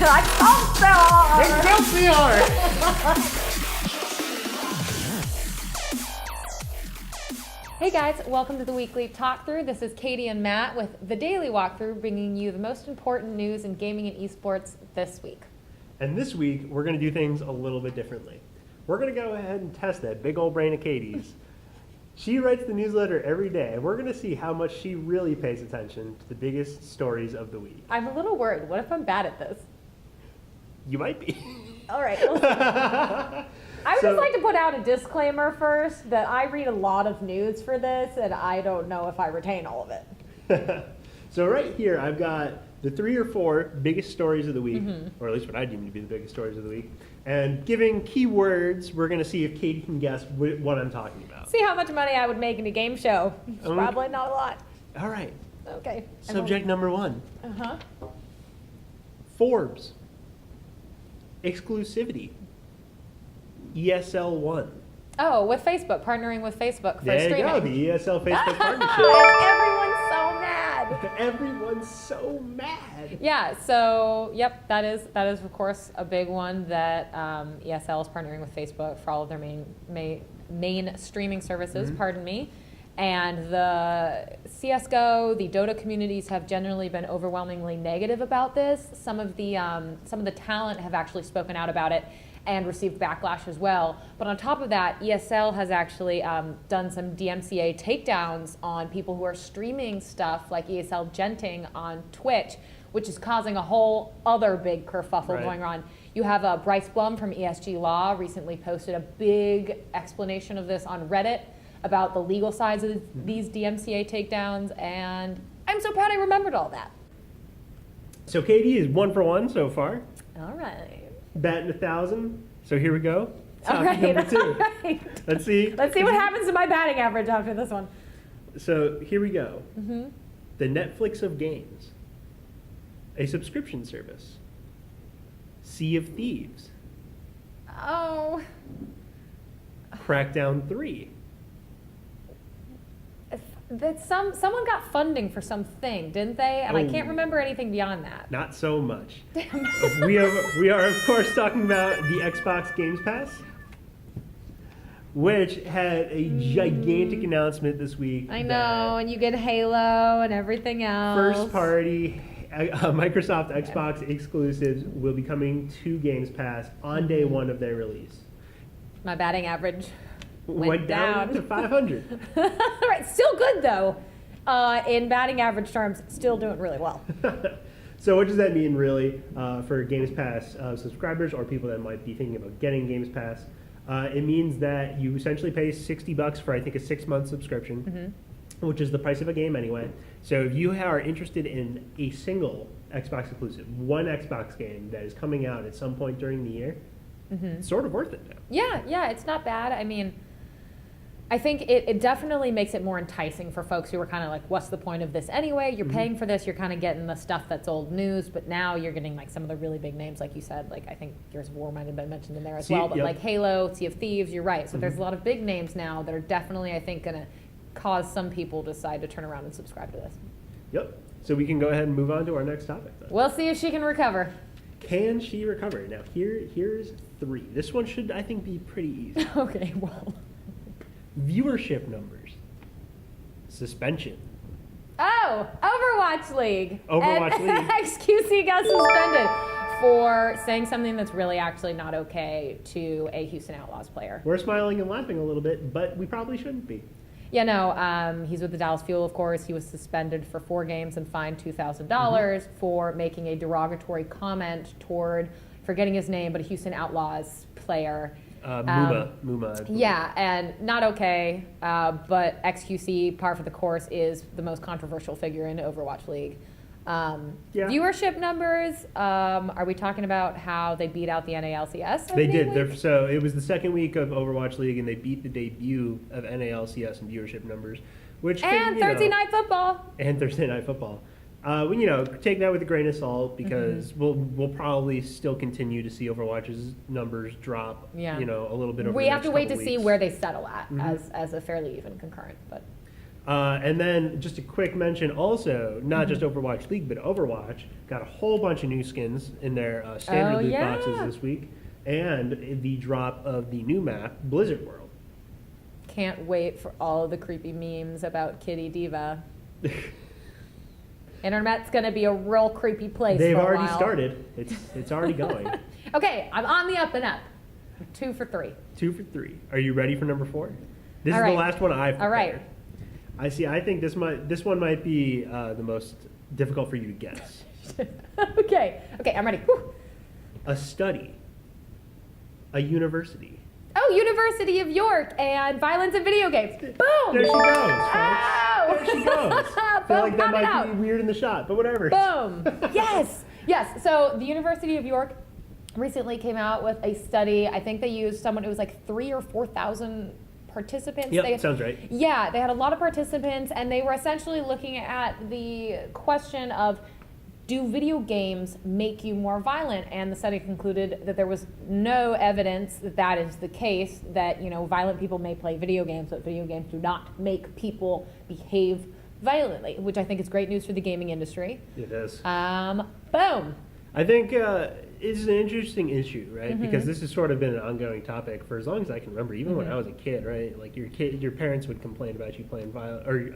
Excelsior! Hey guys, welcome to the Weekly Talkthrough. This is Katie and Matt with the Daily Walkthrough, bringing you the most important news in gaming and esports this week. And this week, we're going to do things a little bit differently. We're going to go ahead and test that big old brain of Katie's. She writes the newsletter every day, and we're going to see how much she really pays attention to the biggest stories of the week. I'm a little worried. What if I'm bad at this? You might be. All right. We'll see. I would just like to put out a disclaimer first that I read a lot of news for this, and I don't know if I retain all of it. So right here, I've got the 3 or 4 biggest stories of the week, or at least what I deem to be the biggest stories of the week. And giving keywords, we're going to see if Katie can guess what I'm talking about. See how much money I would make in a game show. It's probably not a lot. All right. Okay. Subject number 1. Uh-huh. Forbes. Exclusivity. ESL 1. Oh, with Facebook, partnering with Facebook for there streaming. There you go, the ESL Facebook partnership. Everyone's so mad. Everyone's so mad. Yeah, so, yep, that is of course a big one that ESL is partnering with Facebook for all of their main streaming services, pardon me. And the CSGO, the Dota communities have generally been overwhelmingly negative about this. Some of the talent have actually spoken out about it and received backlash as well. But on top of that, ESL has actually done some DMCA takedowns on people who are streaming stuff like ESL Genting on Twitch, which is causing a whole other big kerfuffle going on. You have Bryce Blum from ESG Law recently posted a big explanation of this on Reddit about the legal sides of these DMCA takedowns, and I'm so proud I remembered all that. So Katie is 1 for 1 so far. All right. Batting 1,000. So here we go. All right. Number 2. All right. Let's see. Let's see what happens to my batting average after this one. So here we go. The Netflix of games. A subscription service. Sea of Thieves. Oh. Crackdown 3. Someone got funding for something, didn't they? And I can't remember anything beyond that. Not so much. we are of course talking about the Xbox Games Pass, which had a gigantic announcement this week. I know, and you get Halo and everything else. First party Microsoft Xbox exclusives will be coming to Games Pass on day 1 of their release. My batting average went down to 500. Right, still good though. In batting average terms, still doing really well. So what does that mean really for Games Pass subscribers or people that might be thinking about getting Games Pass? It means that you essentially pay $60 for I think a 6-month subscription, which is the price of a game anyway. So if you are interested in a single Xbox exclusive, one Xbox game that is coming out at some point during the year, it's sort of worth it now. Yeah, it's not bad. I mean, I think it definitely makes it more enticing for folks who are kind of like, what's the point of this anyway? You're paying for this, you're kind of getting the stuff that's old news, but now you're getting like some of the really big names, like you said, like I think Gears of War might have been mentioned in there as well, but like Halo, Sea of Thieves, you're right. So there's a lot of big names now that are definitely, I think, going to cause some people to decide to turn around and subscribe to this. Yep. So we can go ahead and move on to our next topic then. We'll see if she can recover. Can she recover? Now here's 3. This one should, I think, be pretty easy. Okay, well. Viewership numbers. Suspension. Oh, Overwatch League. Overwatch League. XQC got suspended for saying something that's really actually not okay to a Houston Outlaws player. We're smiling and laughing a little bit, but we probably shouldn't be. Yeah, no, he's with the Dallas Fuel, of course. He was suspended for 4 games and fined $2,000 for making a derogatory comment toward, forgetting his name, but a Houston Outlaws player. Muma. Yeah, and not okay, but XQC, par for the course, is the most controversial figure in Overwatch League. Viewership numbers, are we talking about how they beat out the NALCS? They did. So it was the second week of Overwatch League, and they beat the debut of NALCS in viewership numbers. And Thursday Night Football. And Thursday Night Football. Take that with a grain of salt because we'll probably still continue to see Overwatch's numbers drop. A little bit over. We have to wait to see where they settle at as a fairly even concurrent, but. And then just a quick mention also, not just Overwatch League, but Overwatch got a whole bunch of new skins in their standard loot boxes this week. And the drop of the new map, Blizzard World. Can't wait for all of the creepy memes about Kitty Diva. Internet's going to be a real creepy place. They've for a already while. started. It's already going. Okay, I'm on the up and up. 2 for 3. 2 for 3. Are you ready for number 4? This All is right. the last one I've prepared. All right. I see. I think this one might be the most difficult for you to guess. Okay, I'm ready. Whew. A study. A university. Oh, University of York and violence in video games. Boom! There she goes, folks. Oh! There she goes. I feel like that Boom, might pop be it out. weird in the shot, but whatever. Boom! Yes! Yes, so the University of York recently came out with a study. I think they used it was like 3,000 or 4,000 participants. Yep, sounds right. Yeah, they had a lot of participants, and they were essentially looking at the question of, do video games make you more violent? And the study concluded that there was no evidence that that is the case, that, violent people may play video games, but video games do not make people behave violently, which I think is great news for the gaming industry. It is. Boom. I think it's an interesting issue, right? Because this has sort of been an ongoing topic for as long as I can remember, even when I was a kid, right? Like your parents would complain about you playing violent, or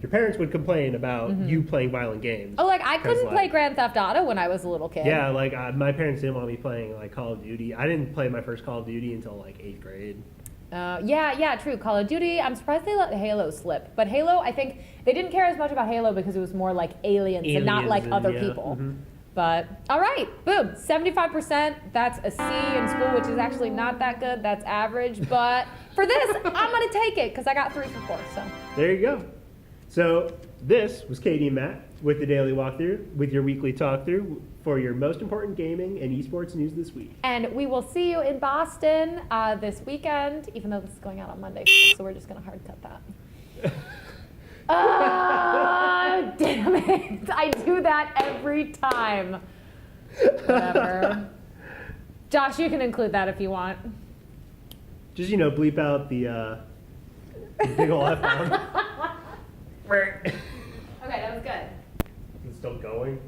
your parents would complain about you playing violent games. Oh, I couldn't play Grand Theft Auto when I was a little kid. Yeah, my parents didn't want me playing Call of Duty. I didn't play my first Call of Duty until 8th grade. Yeah, true. Call of Duty, I'm surprised they let Halo slip. But Halo, I think they didn't care as much about Halo because it was more like aliens and not like other people. But, all right, boom, 75%, that's a C in school, which is actually not that good, that's average. But for this, I'm going to take it because I got 3 for 4, so. There you go. So this was Katie and Matt with the Daily Walkthrough, with your weekly talkthrough for your most important gaming and esports news this week. And we will see you in Boston this weekend, even though this is going out on Monday, so we're just going to hard cut that. Damn it. I do that every time. Whatever. Josh, you can include that if you want. Just, bleep out the big ol' F-bomb. Okay, that was good. It's still going.